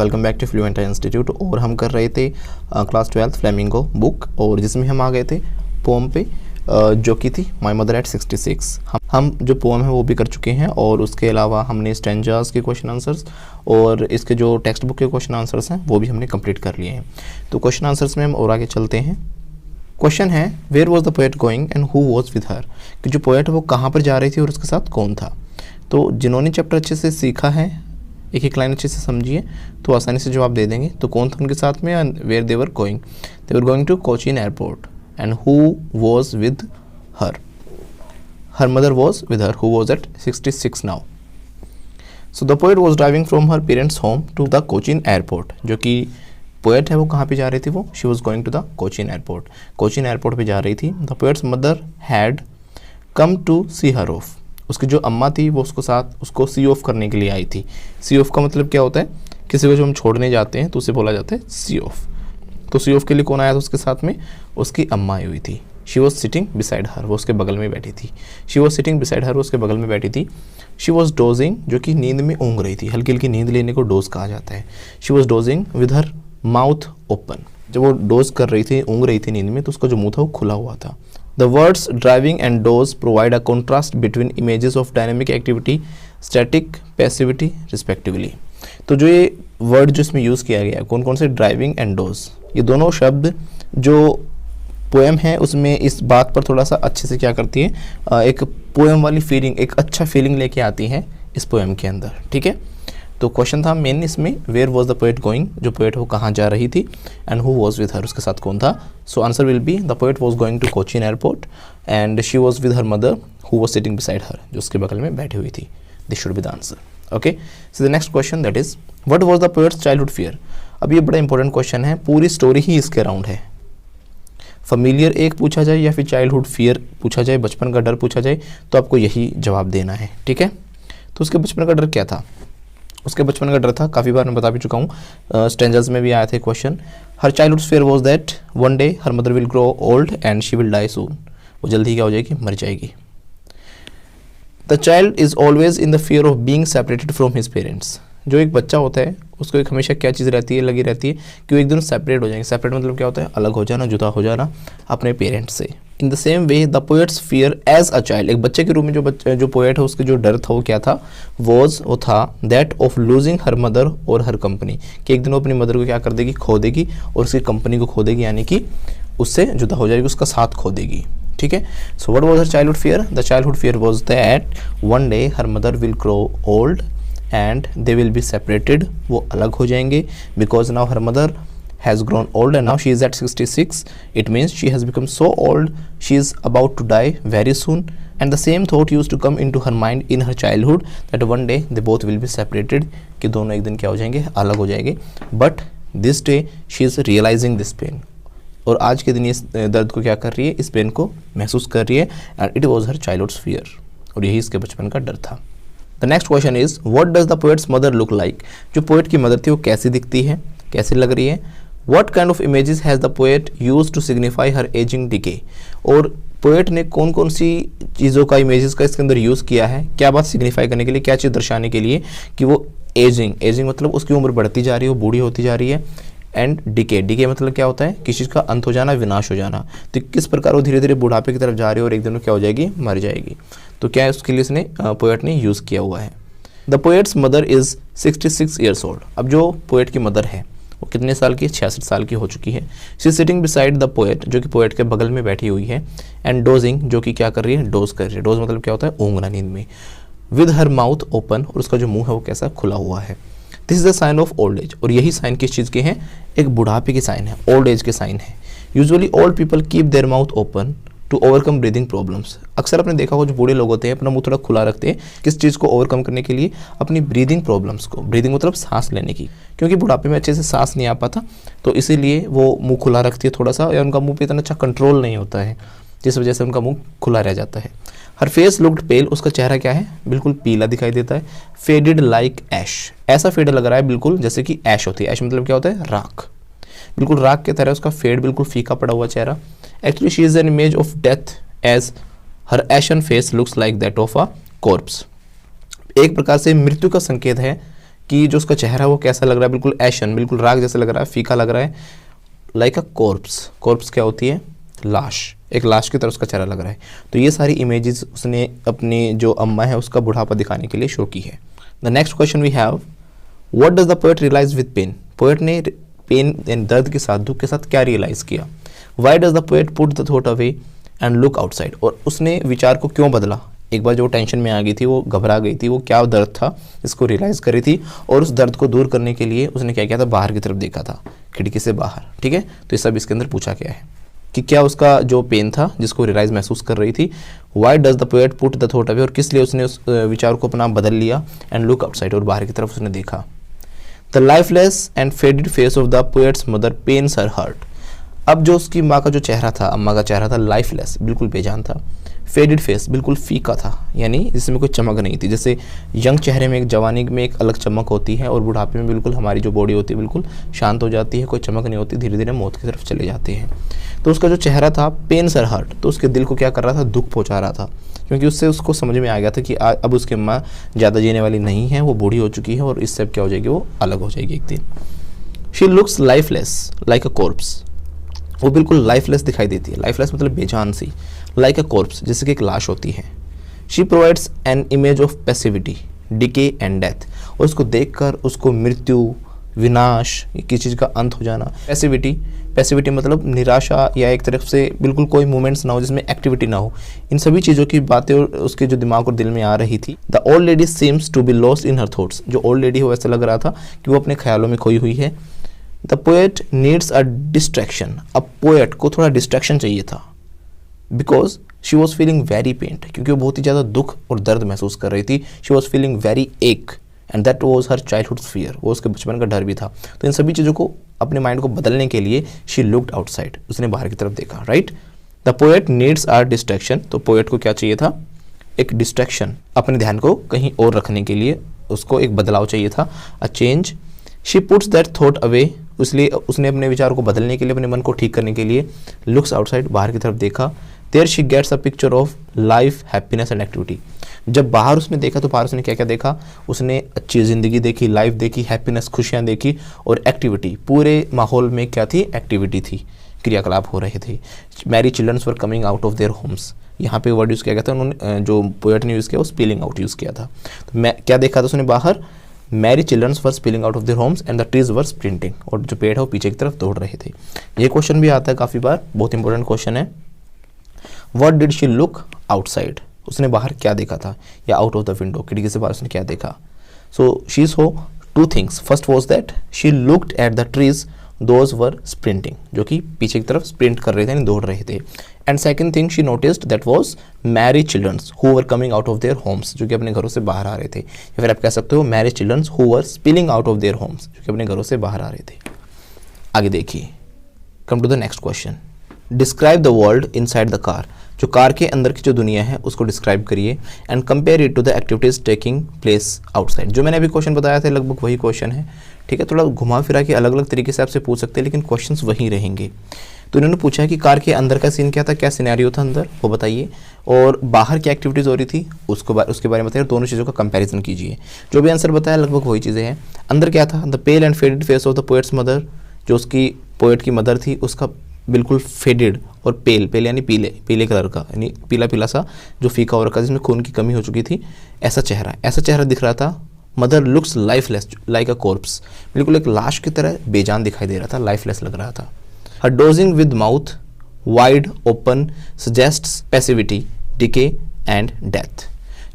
Welcome back to fluent institute. और हम कर रहे थे क्लास 12 फ्लेमिंगो बुक, और जिसमें हम आ गए थे पोम पे जो कि थी माई मदर एट 66। हम जो पोम है वो भी कर चुके हैं, और उसके अलावा हमने स्टैंजास के क्वेश्चन आंसर्स और इसके जो टेक्स्ट बुक के क्वेश्चन आंसर्स हैं वो भी हमने कंप्लीट कर लिए हैं। तो क्वेश्चन आंसर्स में हम और आगे चलते हैं। क्वेश्चन है, where was the poet going and who was with her, कि जो पोएट है वो कहाँ पर जा रही थी और उसके साथ कौन था। तो जिन्होंने चैप्टर अच्छे से सीखा है, एक एक लाइन अच्छे से समझिए तो आसानी से जवाब दे देंगे। तो कौन था उनके साथ में, where they were going to Cochin airport and who was with her, her mother was with her who was at 66 now. So the poet was driving from her parents home to the Cochin airport. जो कि poet है वो कहाँ पे जा रही थी, वो she was going to the Cochin airport, Cochin airport पे जा रही थी। The poet's mother had come to see her off, उसकी जो अम्मा थी वो उसको सी ऑफ करने के लिए आई थी। सी ऑफ का मतलब क्या होता है, किसी को जो हम छोड़ने जाते हैं तो उसे बोला जाता है सी ऑफ। तो सी ऑफ के लिए कौन आया था उसके साथ में, उसकी अम्मा आई हुई थी। शी वॉज सिटिंग बिसाइड हर, वो उसके बगल में बैठी थी। शी वॉज सिटिंग बिसाइड हर, वो उसके बगल में बैठी थी। शी वॉज डोजिंग, जो कि नींद में ऊँग रही थी, हल्की हल्की नींद लेने को डोज कहा जाता है। She was dosing with her mouth open, जब वो डोज कर रही थी, ऊँग रही थी नींद में, तो उसका जो मुंह था वो खुला हुआ था। The words driving and doze provide a contrast between images of dynamic activity, static passivity respectively. तो जो ये वर्ड जो इसमें यूज़ किया गया है, कौन कौन से, ड्राइविंग एंड डोज, ये दोनों शब्द जो पोएम है उसमें इस बात पर थोड़ा सा अच्छे से क्या करती है, एक पोएम वाली फीलिंग, एक अच्छा फीलिंग लेके आती है इस पोएम के अंदर। ठीक है, तो क्वेश्चन था मेन इसमें, where was the poet going, जो पोएट वो कहाँ जा रही थी, and who was with her, उसके साथ कौन था। So answer will be the poet was going to Cochin airport and she was with her mother who was sitting beside her, जो उसके बगल में बैठी हुई थी। This should be the answer. Okay, so the next question that is, what was the poets childhood fear. अब ये बड़ा इंपॉर्टेंट क्वेश्चन है, पूरी स्टोरी ही इसके अराउंड है। फैमिलियर एक पूछा जाए या फिर चाइल्डहुड फियर पूछा जाए, बचपन का डर पूछा जाए, तो आपको यही जवाब देना है। ठीक है, तो उसके बचपन का डर क्या था, उसके बचपन का डर था, काफ़ी बार मैं बता भी चुका हूँ, स्टैंजर्स में भी आया था question. Her childhood fear was that one day her mother will grow old and she will die soon, वो जल्दी क्या हो जाएगी, मर जाएगी। The child is always in the fear of being separated from his parents, जो एक बच्चा होता है उसको एक हमेशा क्या चीज़ रहती है, लगी रहती है कि वो एक दिन सेपरेट हो जाएंगे। सेपरेट मतलब क्या होता है, अलग हो जाना, जुदा हो जाना अपने पेरेंट्स से। In the same way the poet's fear as a child, एक बच्चे के रूप में जो पोएट है उसके जो डर था वो क्या था, वो था that of losing her mother और हर कंपनी, कि एक दिन वो अपनी मदर को क्या कर देगी, खो देगी, और उसकी कंपनी को खो देगी, यानी कि उससे जुदा हो जाएगी, उसका साथ खो देगी। ठीक है, so what was her childhood fear, the childhood fear was that one day her mother will grow old and they will be separated, वो अलग हो जाएंगे, because now her mother has grown old and now she is at 66. It means she has become so old, she is about to die very soon. And the same thought used to come into her mind in her childhood that one day they both will be separated, कि दोनों एक दिन क्या हो जाएंगे, अलग हो जाएंगे। But this day she is realizing this pain, और आज के दिन इस दर्द को क्या कर रही है, इस पेन को महसूस कर रही है। And it was her childhood's fear, और यही इसके बचपन का डर था। The next question is, what does the poet's mother look like, जो पोएट की मदर थी वो कैसी दिखती है, कैसी लग रही है। What kind of images has the poet used to signify her aging decay, और पोएट ने कौन कौन सी चीज़ों का, इमेजेस का इसके अंदर यूज़ किया है, क्या बात सिग्निफाई करने के लिए, क्या चीज़ दर्शाने के लिए कि वो एजिंग मतलब उसकी उम्र बढ़ती जा रही है, वो बूढ़ी होती जा रही है। एंड डिके मतलब क्या होता है, किसी चीज़ का अंत हो जाना, विनाश हो जाना। तो किस प्रकार वो धीरे धीरे बुढ़ापे की तरफ जा रही है और एक दिन में क्या हो जाएगी, मर जाएगी। तो क्या है उसके लिए इसने पोएट ने यूज़ किया हुआ है। The poet's mother is 66 years old, अब जो पोएट की मदर है वो कितने साल की, 66 साल की हो चुकी है। She is sitting beside the poet, जो कि पोएट के बगल में बैठी हुई है। एंड डोजिंग, जो कि क्या कर रही है, डोज कर रही है। डोज मतलब क्या होता है, ऊँघना नींद में। विद हर माउथ ओपन, और उसका जो मुंह है वो कैसा, खुला हुआ है। This is the sign of old age, और यही साइन किस चीज़ के हैं, एक बुढ़ापे के साइन है, ओल्ड एज के साइन है। Usually old people keep their mouth open to overcome breathing problems, अक्सर आपने देखा होगा जो बूढ़े लोग होते हैं अपना मुंह थोड़ा खुला रखते हैं, किस चीज़ को ओवरकम करने के लिए, अपनी ब्रीदिंग प्रॉब्लम्स को। ब्रीदिंग मतलब सांस लेने की, क्योंकि बुढ़ापे में अच्छे से सांस नहीं आ पाता, तो इसीलिए वो मुंह खुला रखती है थोड़ा सा, या उनका मुंह पे इतना अच्छा कंट्रोल नहीं होता है, जिस वजह से उनका मुंह खुला रह जाता है। हर फेस लुक्ड पेल, उसका चेहरा क्या है, बिल्कुल पीला दिखाई देता है। फेडेड लाइक ऐश, ऐसा फेड लग रहा है बिल्कुल जैसे कि ऐश होती है। ऐश मतलब क्या होता है, राख, बिल्कुल राख की तरह उसका फेड, बिल्कुल फीका पड़ा हुआ चेहरा। Actually she is an image of death as her ashen face looks like that of a corpse, एक प्रकार से मृत्यु का संकेत है कि जो उसका चेहरा है वो कैसा लग रहा है, बिल्कुल एशन, बिल्कुल राख जैसा लग रहा है, फीका लग रहा है, लाइक अ कॉर्प्स। कॉर्प्स क्या होती है? लाश, एक लाश की तरह उसका चेहरा लग रहा है। तो ये सारी इमेजेस उसने अपनी जो अम्मा है उसका बुढ़ापा दिखाने के लिए शो की है। The next question we have, what does the poet realise with pain? Poet ने पेन यानी दर्द के साथ, दुख के साथ क्या रियलाइज किया? Y does the poet put the thought away and look outside? और उसने विचार को क्यों बदला? एक बार जो टेंशन में आ गई थी, वो घबरा गई थी, वो क्या दर्द था इसको रियलाइज़ करी थी, और उस दर्द को दूर करने के लिए उसने क्या किया था? बाहर की तरफ देखा था, खिड़की से बाहर। ठीक है, तो ये सब इसके अंदर पूछा गया है कि क्या उसका जो पेन था जिसको रियलाइज महसूस कर रही थी, Y does the poet put the thought away, और किस लिए उसने उस विचार को अपना बदल लिया, एंड लुक आउटसाइड, और बाहर की तरफ उसने देखा। The lifeless and faded face of the poet's mother pains her heart. अब जो उसकी माँ का जो चेहरा था, अम्मा का चेहरा था, लाइफलेस, बिल्कुल बेजान था, फेडेड फेस, बिल्कुल फीका था, यानी जिसमें कोई चमक नहीं थी। जैसे यंग चेहरे में, एक जवानी में एक अलग चमक होती है, और बुढ़ापे में बिल्कुल हमारी जो बॉडी होती है बिल्कुल शांत हो जाती है, कोई चमक नहीं होती, धीरे धीरे मौत की तरफ चले जाते हैं। तो उसका जो चेहरा था, पेन्स हर हार्ट, तो उसके दिल को क्या कर रहा था? दुख पहुँचा रहा था, क्योंकि उससे उसको समझ में आ गया था कि अब उसकी अम्मा ज़्यादा जीने वाली नहीं है, वो बूढ़ी हो चुकी है, और इससे अब क्या हो जाएगी? वो अलग हो जाएगी एक दिन। She looks lifeless like a corps, वो बिल्कुल लाइफलेस दिखाई देती है। लाइफलेस मतलब बेजान सी, लाइक अ कॉर्प्स, जैसे कि एक लाश होती है। She provides N image of passivity, decay and death, और उसको देखकर उसको मृत्यु, विनाश, किसी चीज़ का अंत हो जाना। पैसिविटी मतलब निराशा, या एक तरफ से बिल्कुल कोई मूवमेंट्स ना हो, जिसमें एक्टिविटी ना हो, इन सभी चीज़ों की बातें उसके जो दिमाग और दिल में आ रही थी। The old lady seems to be lost in her thoughts, जो ओल्ड लेडी हो ऐसा लग रहा था कि वो अपने ख्यालों में खोई हुई है। The poet needs a distraction, अब पोएट को थोड़ा डिस्ट्रैक्शन चाहिए था, because she was feeling very pained, क्योंकि वो बहुत ही ज़्यादा दुख और दर्द महसूस कर रही थी। शी वॉज फीलिंग वेरी एक, and that was her childhood fear, वो उसके बचपन का डर भी था। तो इन सभी चीज़ों को, अपने माइंड को बदलने के लिए शी लुक्ड आउटसाइड, उसने बाहर की तरफ देखा। Right, the poet needs a distraction, तो पोएट को क्या चाहिए था? एक डिस्ट्रैक्शन, अपने ध्यान को कहीं और रखने के लिए उसको एक बदलाव चाहिए था, a change. She puts that thought away, इसलिए उसने अपने विचार को बदलने के लिए, अपने मन को ठीक करने के लिए लुक्स आउटसाइड, बाहर की तरफ देखा। There she gets a picture of life, happiness and activity. जब बाहर उसने देखा तो बाहर उसने क्या क्या देखा? उसने अच्छी ज़िंदगी देखी, लाइफ देखी, हैप्पीनेस, खुशियाँ देखी, और एक्टिविटी, पूरे माहौल में क्या थी? एक्टिविटी थी, क्रियाकलाप हो रहे थे। Merry childrens were coming out of their homes, यहाँ पे वर्ड यूज़ किया गया था, उन्होंने जो पोएट ने यूज़ किया वो स्पिलिंग आउट यूज़ किया था। तो मैं क्या देखा था उसने बाहर? Merry childrens were spilling out of their homes and the trees were sprinting, और जो पेड़ है वो पीछे की तरफ दौड़ रहे थे। ये क्वेश्चन भी आता है काफ़ी बार, बहुत इंपॉर्टेंट क्वेश्चन है। What did she look outside, उसने बाहर क्या देखा था? या आउट ऑफ द विंडो, खिड़की से बाहर उसने क्या देखा? So she so two things, first was that she looked at the trees, those were sprinting, जो कि पीछे की तरफ स्प्रिंट कर रहे थे, यानी दौड़ रहे थे। And second thing she noticed that was married childrens who were coming out of their homes, जो कि अपने घरों से बाहर आ रहे थे, या फिर आप कह सकते हो married childrens who were spilling out of their homes, जो कि अपने घरों से बाहर आ रहे थे। आगे देखिए, come to the next question, describe the world inside the car, जो कार के अंदर की जो दुनिया है उसको डिस्क्राइब करिए, and compare it to the activities taking place outside. जो मैंने अभी क्वेश्चन बताया था लगभग वही क्वेश्चन है, ठीक है, थोड़ा घुमा फिरा के अलग अलग तरीके से आपसे पूछ सकते हैं, लेकिन क्वेश्चंस वही रहेंगे। तो इन्होंने पूछा है कि कार के अंदर का सीन क्या था, क्या सिनेरियो था अंदर, वो बताइए, और बाहर क्या एक्टिविटीज़ हो रही थी उसके बारे में बताइए, दोनों चीज़ों का कंपैरिजन कीजिए। जो भी आंसर बताया लगभग वही चीज़ें हैं। अंदर क्या था? The pale and faded face of the poet's mother, जो उसकी पोएट की मदर थी उसका बिल्कुल फेडेड और पेल यानी पीले कलर का, यानी पीला पीला सा जो फीका हो रखा, जिसमें खून की कमी हो चुकी थी, ऐसा चेहरा दिख रहा था। Mother looks lifeless like a corps, बिल्कुल एक लाश की तरह बेजान दिखाई दे रहा था, लाइफलेस लग रहा था। Her dozing with mouth wide open suggests passivity, decay and death.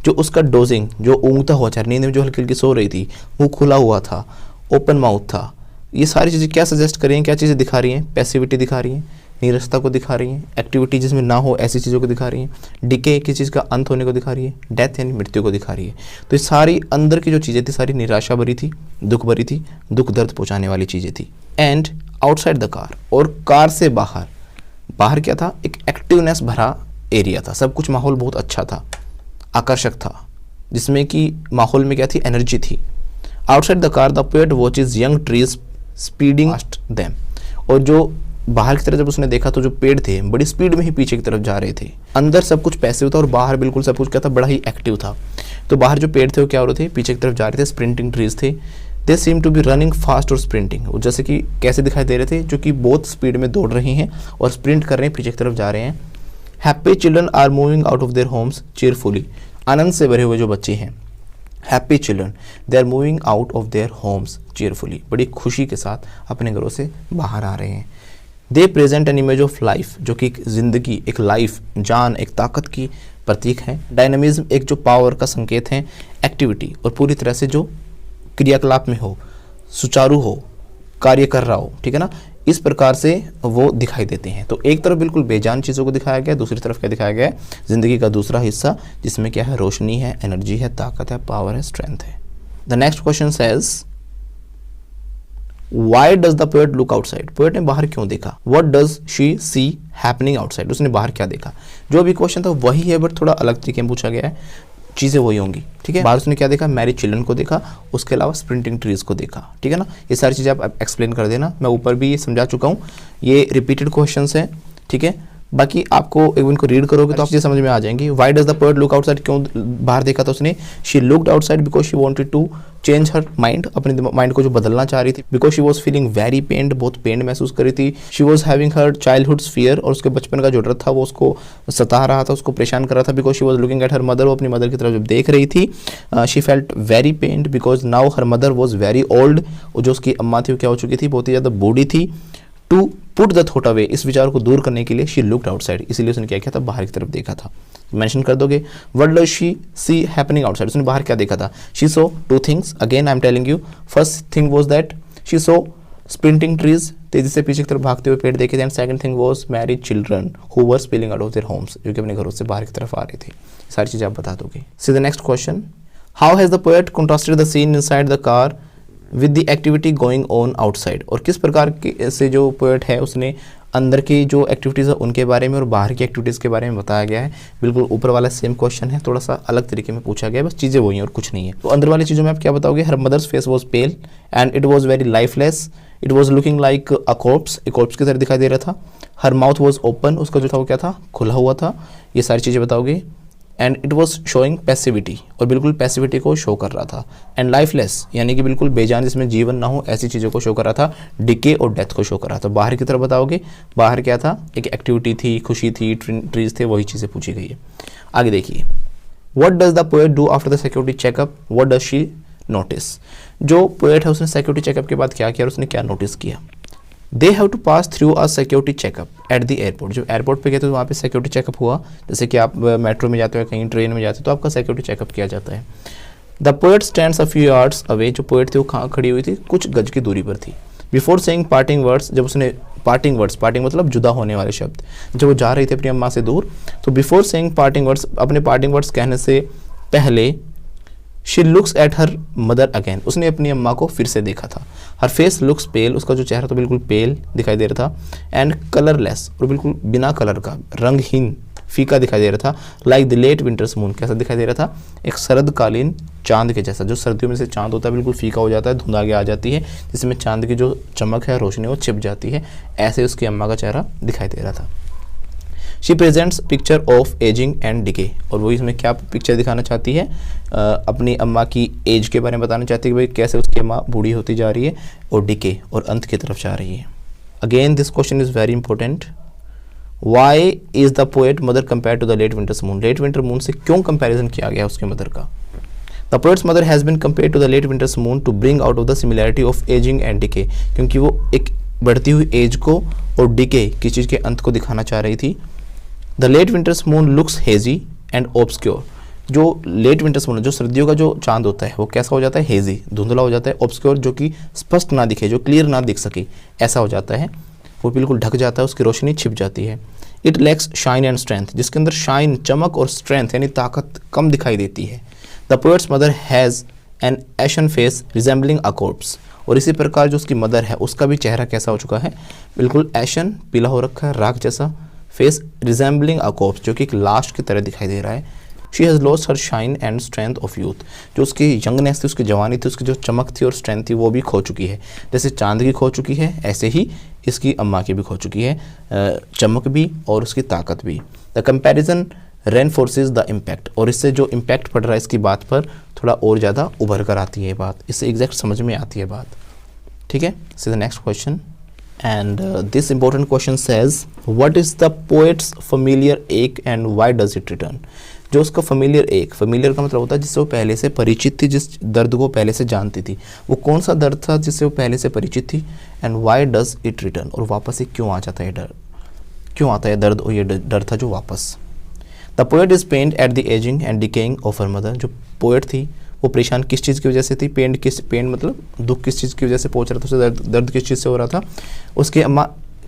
जो उसका डोजिंग, जो ऊँगता हुआ चेहरा, नींद में जो हल्की हल्की सो रही थी, मुँह खुला हुआ था, ओपन माउथ था, ये सारी चीज़ें क्या सजेस्ट कर रही हैं, क्या चीज़ें दिखा रही हैं? पैसिविटी दिखा रही हैं, नीरसता को दिखा रही हैं, एक्टिविटी जिसमें ना हो ऐसी चीज़ों को दिखा रही हैं, डिके किसी चीज़ का अंत होने को दिखा रही है, डेथ यानी मृत्यु को दिखा रही है। तो ये सारी अंदर की जो चीज़ें थी सारी निराशा भरी थी, दुख भरी थी, दुख दर्द पहुँचाने वाली चीज़ें थी। एंड आउटसाइड द कार, और कार से बाहर क्या था? एक एक्टिवनेस भरा एरिया था, सब कुछ माहौल बहुत अच्छा था, आकर्षक था, जिसमें कि माहौल में क्या थी? एनर्जी थी। Outside the car the poet watches young trees speeding past them, और जो बाहर की तरफ जब उसने देखा तो जो पेड़ थे बड़ी स्पीड में ही पीछे की तरफ जा रहे थे। अंदर सब कुछ पैसिव था और बाहर बिल्कुल सब कुछ क्या था? बड़ा ही एक्टिव था। तो बाहर जो पेड़ थे वो क्या हो रहे थे, पीछे की तरफ जा रहे थे, स्प्रिंटिंग ट्रीज थे। They seem to be running fast और स्प्रिंटिंग, जैसे कि कैसे दिखाई दे रहे थे, जो कि बहुत स्पीड में दौड़ रहे हैं और स्प्रिंट कर रहे हैं, पीछे की तरफ जा रहे हैं। Happy children are moving out of their homes cheerfully, आनंद से भरे हुए जो बच्चे हैं, happy children they are moving out of their homes cheerfully, बड़ी खुशी के साथ अपने घरों से बाहर आ रहे हैं। दे present N image of life, जो कि एक जिंदगी, एक लाइफ, जान, एक ताकत की प्रतीक है। डायनामिज्म एक जो पावर का संकेत है। एक्टिविटी और पूरी तरह से जो क्रियाकलाप में हो, सुचारू हो, कार्य कर रहा हो, ठीक है ना, इस प्रकार से वो दिखाई देते हैं। तो एक तरफ बिल्कुल बेजान चीज़ों को दिखाया गया, दूसरी तरफ क्या दिखाया गया है, जिंदगी का दूसरा हिस्सा जिसमें क्या है, रोशनी है, एनर्जी है, ताकत है, पावर है, स्ट्रेंथ है। The next question says Y does the poet look outside, poet ने बाहर क्यों देखा। What does she C happening outside, उसने बाहर क्या देखा। जो भी क्वेश्चन था वही है, बट थोड़ा अलग तरीके में पूछा गया है, चीज़ें वही होंगी, ठीक है। बाहर उसने क्या देखा, मैरिड चिल्ड्रन को देखा, उसके अलावा स्प्रिंटिंग ट्रीज को देखा, ठीक है ना। ये सारी चीज़ें आप एक्सप्लेन कर देना, मैं ऊपर भी ये समझा चुका हूँ, ये रिपीटेड क्वेश्चंस हैं, ठीक है। बाकी आपको एक इनको रीड करोगे तो आपको समझ में आ जाएंगी। Why does the poet look outside, क्यों बाहर देखा था उसने। She looked outside because she wanted to change her mind, अपने माइंड को जो बदलना चाह रही थी। Because she was feeling very pained, बहुत पेन महसूस कर रही थी। She was having her childhood's fear, और उसके बचपन का जो डर था वो उसको सता रहा था, उसको परेशान कर रहा था। Because she was looking at her mother, वो अपनी मदर की तरफ जब देख रही थी। She felt very pained because now her mother was very old, और जो उसकी अम्मा थी वो क्या हो चुकी थी, बहुत ही ज़्यादा बूढ़ी थी। To put the thought away, इस विचार को दूर करने के लिए शी लुक्ड आउटसाइड, इसलिए उसने क्या किया था, बाहर की तरफ देखा था। मेंशन कर दोगे। What does she C happening outside, उसने बाहर क्या देखा था। She so two things, again I am telling you. First thing was that she saw sprinting trees, तेजी से पीछे की तरफ भागते हुए पेड़ देखे थे। And second thing was married children who were spilling out of their homes, जो कि अपने घरों से बाहर की तरफ आ रहे थे। सारी चीजें आप बता दोगे। See the next question, how has the poet contrasted the scene inside the car with the activity going on outside, और किस प्रकार के से जो पोएट है उसने अंदर की जो एक्टिविटीज़ है उनके बारे में और बाहर की एक्टिविटीज़ के बारे में बताया गया है। बिल्कुल ऊपर वाला सेम क्वेश्चन है, थोड़ा सा अलग तरीके में पूछा गया है, बस चीज़ें वही हैं और कुछ नहीं है। तो अंदर वाली चीज़ों में आप क्या बताओगे। Her mother's face was pale and it was very lifeless, it was looking like a corpse, एक कॉर्प्स की तरह दिखाई दे रहा था। हर माउथ वॉज ओपन, उसका जो था वो क्या था, खुला हुआ था। ये सारी चीज़ें बताओगे। And it was showing passivity, और बिल्कुल पैसिविटी को शो कर रहा था। एंड लाइफलेस, यानी कि बिल्कुल बेजान, जिसमें जीवन ना हो, ऐसी चीज़ों को शो कर रहा था। डिके और डेथ को शो कर रहा था। बाहर की तरफ बताओगे, बाहर क्या था, एक एक्टिविटी थी, खुशी थी, ट्रीज थे, वही चीज़ें पूछी गई है। आगे देखिए, what does the poet do after the security checkup, what does she notice. जो पोएट है उसने सिक्योरिटी चेकअप के बाद क्या किया और उसने क्या नोटिस किया। They have to pass through a security checkup at the airport, जब एयरपोर्ट पे गए तो वहाँ पे सिक्योरिटी चेकअप हुआ। जैसे कि आप मेट्रो में जाते हो, कहीं ट्रेन में जाते हो तो आपका सिक्योरिटी चेकअप किया जाता है। The poet stands a few yards away, जो पोएट थी वो कहाँ खड़ी हुई थी, कुछ गज की दूरी पर थी। बिफोर सेइंग पार्टिंग वर्ड्स, जब उसने पार्टिंग वर्ड्स, पार्टिंग मतलब जुदा होने वाले शब्द, जब वो जा रही थी अपनी अम्मा से दूर, तो बिफोर सेइंग पार्टिंग वर्ड्स, अपने पार्टिंग वर्ड्स कहने से पहले, she looks at her mother again, उसने अपनी अम्मा को फिर से देखा था। हर फेस लुक्स पेल, उसका जो चेहरा तो बिल्कुल पेल दिखाई दे रहा था। एंड कलरलेस, और बिल्कुल बिना कलर का, रंगहीन, फीका दिखाई दे रहा था। Like the late winter's moon, कैसा दिखाई दे रहा था, एक शरदकालीन चांद के जैसा। जो सर्दियों में से चांद होता है बिल्कुल फीका हो जाता है, धुंध आगे आ जाती है, जिसमें चांद की जो चमक है, रोशनी, वो छिप जाती है। ऐसे उसकी अम्मा का चेहरा दिखाई दे रहा था। She presents picture of ageing and decay, और वो इसमें क्या पिक्चर दिखाना चाहती है, अपनी अम्मा की एज के बारे में बताना चाहती है कि भाई कैसे उसकी अम्मा बूढ़ी होती जा रही है और डिके और अंत की तरफ जा रही है। Again this question is very important. Why is the poet mother compare to the late winter's moon, late winter moon से क्यों कंपेरिजन किया गया उसके मदर का। The poet's mother has been compare to the late winter's moon to bring out of the similarity of ageing and decay, क्योंकि वो एक बढ़ती हुई एज को और डिके किस चीज़ के अंत को दिखाना चाह रही थी। The late winter's moon looks hazy and obscure, जो लेट विंटर्स मून, जो सर्दियों का जो चांद होता है वो कैसा हो जाता है, हेजी, धुंधला हो जाता है। ऑब्सक्योर, जो कि स्पष्ट ना दिखे, जो क्लियर ना दिख सके, ऐसा हो जाता है, वो बिल्कुल ढक जाता है, उसकी रोशनी छिप जाती है। It lacks shine and strength, जिसके अंदर शाइन, चमक और स्ट्रेंथ यानी ताकत कम दिखाई देती है। The poet's mother has an ashen face resembling a corpse, और इसी प्रकार जो उसकी मदर है उसका भी चेहरा कैसा हो चुका है, बिल्कुल एशन, पीला हो रखा है, राख जैसा। फेस रिजेंबलिंग अ कॉर्प्स, जो कि एक लाश की तरह दिखाई दे रहा है। She has lost her shine and strength of youth, जो उसकी यंगनेस थी, उसकी जवानी थी, उसकी जो चमक थी और स्ट्रेंथ थी वो भी खो चुकी है। जैसे चांद की खो चुकी है, ऐसे ही इसकी अम्मा की भी खो चुकी है, चमक भी और उसकी ताकत भी। द कंपैरिजन रेनफोर्सेस द इम्पैक्ट, और इससे जो इम्पैक्ट पड़ रहा है इसकी बात पर थोड़ा और ज़्यादा उभर कर आती है बात, इससे एग्जैक्ट समझ में आती है बात। ठीक है, see the next question and this important question says what is the poet's familiar ache and why does it return. जो उसका फेमिलियर एक, फेमिलियर का मतलब होता है जिससे वो पहले से परिचित थी, जिस दर्द को पहले से जानती थी, वो कौन सा दर्द था जिससे वो पहले से परिचित थी, and why does it return, और वापस से क्यों आ जाता है डर, क्यों आता है दर्द, और ये डर था जो वापस। The poet is pained at the ageing and decaying of her mother. जो पोएट थी वो परेशान किस चीज़ की वजह से थी, पेन मतलब दुख किस चीज़ की वजह से पहुंच रहा था उसे, दर्द किस चीज़ से हो रहा था, उसकी अम्मा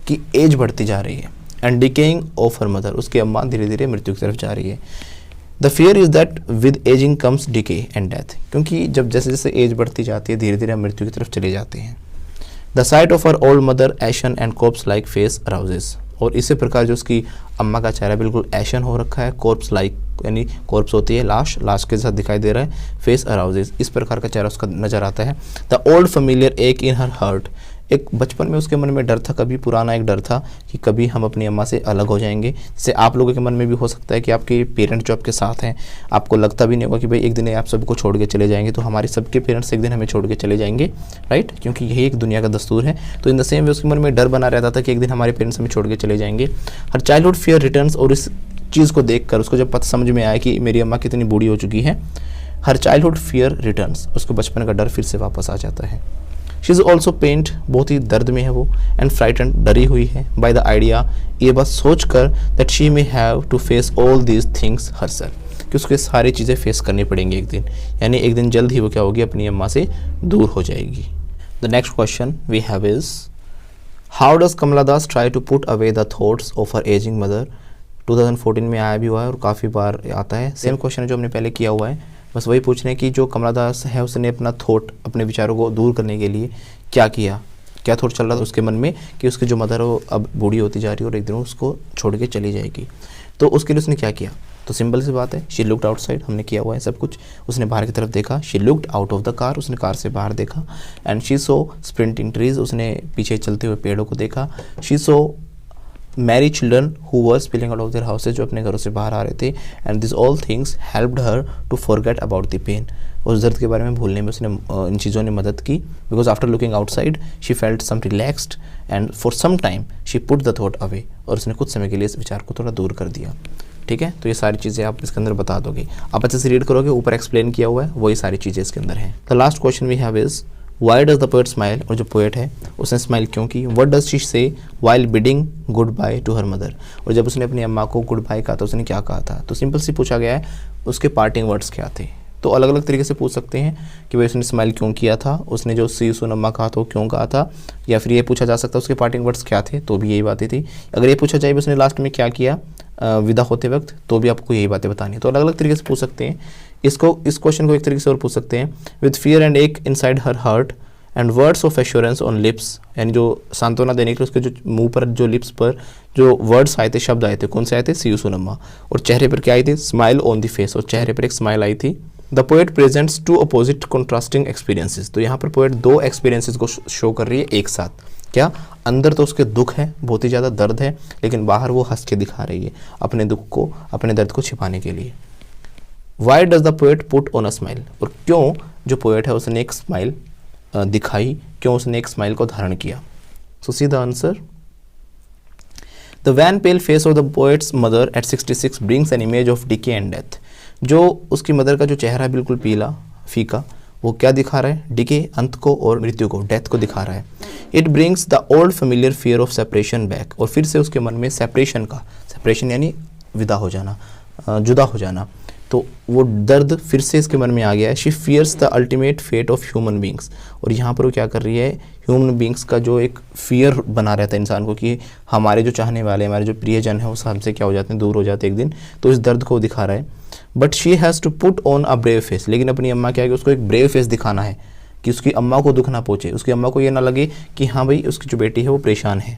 की एज बढ़ती जा रही है, and decaying of her mother, उसकी अम्मा धीरे धीरे मृत्यु की तरफ जा रही है। The fear is that with ageing comes decay and death, क्योंकि जब जैसे जैसे एज बढ़ती जाती है धीरे धीरे हम मृत्यु की तरफ चले जाते हैं। The sight of her old mother ashen and corpse like face arouses, और इसी प्रकार जो उसकी अम्मा का चेहरा बिल्कुल एशन हो रखा है, कॉर्प्स लाइक यानी कॉर्प्स होती है लाश के साथ दिखाई दे रहा है, फेस अराउजेस, इस प्रकार का चेहरा उसका नजर आता है। द ओल्ड फेमिलियर एक इन हर हार्ट, एक बचपन में उसके मन में डर था, कभी पुराना एक डर था कि कभी हम अपनी अम्मा से अलग हो जाएंगे। जैसे आप लोगों के मन में भी हो सकता है कि आपके पेरेंट्स जो आपके साथ हैं, आपको लगता भी नहीं होगा कि भाई एक दिन आप सबको छोड़ के चले जाएंगे, तो हमारे सबके पेरेंट्स एक दिन हमें छोड़ के चले जाएंगे, राइट, क्योंकि यही एक दुनिया का दस्तूर है। तो इन द सेम वे उसके मन में डर बना रहता था कि एक दिन हमारे पेरेंट्स हमें छोड़ के चले जाएंगे। हर चाइल्डहुड फियर रिटर्न्स, और इस चीज़ को देखकर उसको जब पता समझ में आया कि मेरी अम्मा कितनी बूढ़ी हो चुकी है, हर चाइल्डहुड फियर रिटर्न्स, उसको बचपन का डर फिर से वापस आ जाता है। शी इज़ ऑल्सो पेंट, बहुत ही दर्द में है वो, एंड फ्राइटन, डरी हुई है, बाय द आइडिया, ये बात सोच कर that she may have to face all these things herself, कि उसको सारी चीज़ें फेस करनी पड़ेंगी एक दिन, यानी एक दिन जल्द ही वो क्या होगी, अपनी अम्मा से दूर हो जाएगी। The next question we have is how does Kamala Das try to put away the thoughts of her ageing mother. 2014 में आया भी हुआ है और काफ़ी बार आता है, सेम क्वेश्चन है जो हमने पहले किया हुआ है, बस वही पूछ रहे हैं कि जो कमला दास है उसने अपना थॉट, अपने विचारों को दूर करने के लिए क्या किया, क्या थॉट चल रहा था उसके मन में कि उसकी जो मदर हो अब बूढ़ी होती जा रही है और एक दिन उसको छोड़ के चली जाएगी। तो उसके लिए उसने क्या किया, तो सिंपल सी बात है, शी लुक्ड आउटसाइड, हमने किया हुआ है सब कुछ, उसने बाहर की तरफ देखा, she looked out of the car, उसने कार से बाहर देखा, and she saw sprinting trees, उसने पीछे चलते हुए पेड़ों को देखा, she saw merry children who were spilling out of their houses, जो अपने घरों से बाहर आ रहे थे, and this all things helped her to forget about the pain, उस दर्द के बारे में भूलने में उसने इन चीज़ों ने मदद की, because after looking outside she felt some relaxed and for some time she put the thought away, और उसने कुछ समय के लिए इस विचार को थोड़ा दूर कर दिया। ठीक है, तो ये सारी चीज़ें आप इसके अंदर बता दोगे, आप अच्छे से रीड करोगे, ऊपर एक्सप्लेन किया हुआ है, वही सारी चीज़ें इसके अंदर हैं। The last question we have is why does the poet smile, और जो पोएट है उसने स्माइल क्यों की, what does she say while bidding goodbye to her mother, और जब उसने अपनी अम्मा को गुड बाय कहा तो उसने क्या कहा था, तो सिंपल सी पूछा गया है उसके पार्टिंग वर्ड्स क्या थे। तो अलग अलग तरीके से पूछ सकते हैं कि भाई उसने स्माइल क्यों किया था, उसने जो सी सुन अम्मा कहा था वो क्यों कहा था, या फिर ये पूछा जा सकता है उसके पार्टिंग वर्ड्स क्या थे, तो भी यही बातें थी। अगर ये पूछा जाए उसने लास्ट में क्या किया विदा होते वक्त, तो भी आपको यही बातें बतानी है। तो अलग अलग तरीके से पूछ सकते हैं इस क्वेश्चन को एक तरीके से और पूछ सकते हैं, विद फियर एंड एक inside her heart and words of assurance on lips, यानी जो सांत्वना देने के लिए उसके जो मुंह पर, जो लिप्स पर जो वर्ड्स आए थे, शब्द आए थे, कौन से आए थे, सी यू सुन अम्मा, और चेहरे पर क्या आई थी, स्माइल ऑन द फेस, और चेहरे पर एक स्माइल आई थी। The poet presents two opposite contrasting experiences, तो यहाँ पर पोएट दो एक्सपीरियंसेस को शो कर रही है एक साथ, क्या, अंदर तो उसके दुख है, बहुत ही ज़्यादा दर्द है, लेकिन बाहर वो हंस के दिखा रही है अपने दुख को, अपने दर्द को छिपाने के लिए। Y does the poet put on a smile, और क्यों जो पोएट है उसने एक स्माइल दिखाई, क्यों उसने एक स्माइल को धारण किया। So see the answer, the wan pale face of the poet's mother at 66 brings an image of decay and death, जो उसकी मदर का जो चेहरा है बिल्कुल पीला फीका, वो क्या दिखा रहा है, डिके अंत को और मृत्यु को, डेथ को दिखा रहा है। It brings the old familiar fear of separation back, और फिर से उसके मन में सेपरेशन का, सेपरेशन यानी विदा हो जाना, जुदा हो जाना, तो वो दर्द फिर से इसके मन में आ गया है। She fears the ultimate fate of human beings, और यहाँ पर वो क्या कर रही है, ह्यूमन बींग्स का जो एक फियर बना रहता है इंसान को कि हमारे जो चाहने वाले, हमारे जो प्रियजन है, वो हमसे क्या हो जाते हैं, दूर हो जाते हैं एक दिन, तो इस दर्द को दिखा रहा है। But she has to put on a brave face, लेकिन अपनी अम्मा क्या है कि उसको एक ब्रेव फेस दिखाना है कि उसकी अम्मा को दुख ना पहुँचे, उसकी अम्मा को ये ना लगे कि हाँ भाई उसकी जो बेटी है वो परेशान है।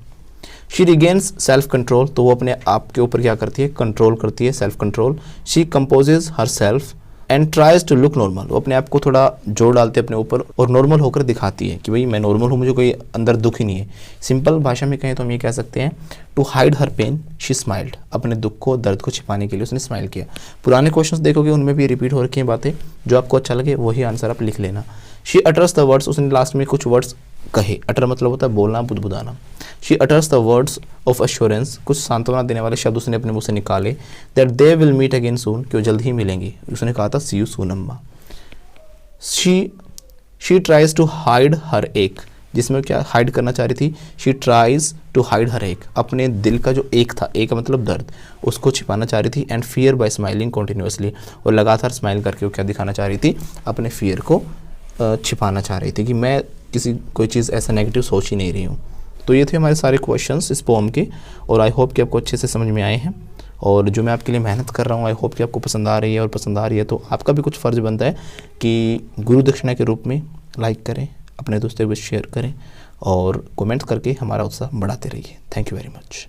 शी रिगेन्स सेल्फ कंट्रोल, तो वो अपने आप के ऊपर क्या करती है, कंट्रोल करती है, self control. She composes her self and tries to look normal, वो अपने आप को थोड़ा जोर डालते हैं अपने ऊपर और नॉर्मल होकर दिखाती है कि भाई मैं नॉर्मल हूँ, मुझे कोई अंदर दुख ही नहीं है। सिंपल भाषा में कहें तो हम ये कह सकते हैं to hide her pain she smiled, अपने दुख को दर्द को छिपाने के लिए उसने स्माइल किया। पुराने क्वेश्चंस देखोगे उनमें भी रिपीट हो रखी हैं बातें, जो आपको अच्छा लगे वही आंसर आप लिख लेना। शी अटर्स द वर्ड्स, उसने लास्ट में कुछ वर्ड्स कहे, अटर मतलब होता है बोलना, बुदबुदाना। She utters the words of assurance, कुछ सांत्वना देने वाले शब्द उसने अपने मुंह से निकाले। That they will meet again soon, कि वो जल्द ही मिलेंगे। उसने कहा था सी यू सून अम्मा। She tries to hide her ache, जिसमें क्या हाइड करना चाह रही थी, she tries to hide her ache, अपने दिल का जो एक था, एक मतलब दर्द, उसको छिपाना चाह रही थी। And fear bye smiling continuously, और लगातार स्माइल करके वो क्या दिखाना चाह रही थी, अपने फियर को छिपाना चाह रही थी कि मैं कोई चीज़ ऐसा नेगेटिव सोच ही नहीं रही हूँ। तो ये थे हमारे सारे क्वेश्चंस इस पोम के, और आई होप कि आपको अच्छे से समझ में आए हैं। और जो मैं आपके लिए मेहनत कर रहा हूँ, आई होप कि आपको पसंद आ रही है, और पसंद आ रही है तो आपका भी कुछ फ़र्ज़ बनता है कि गुरु दक्षिणा के रूप में लाइक करें, अपने दोस्तों को शेयर करें और कमेंट करके हमारा उत्साह बढ़ाते रहिए। Thank you very much.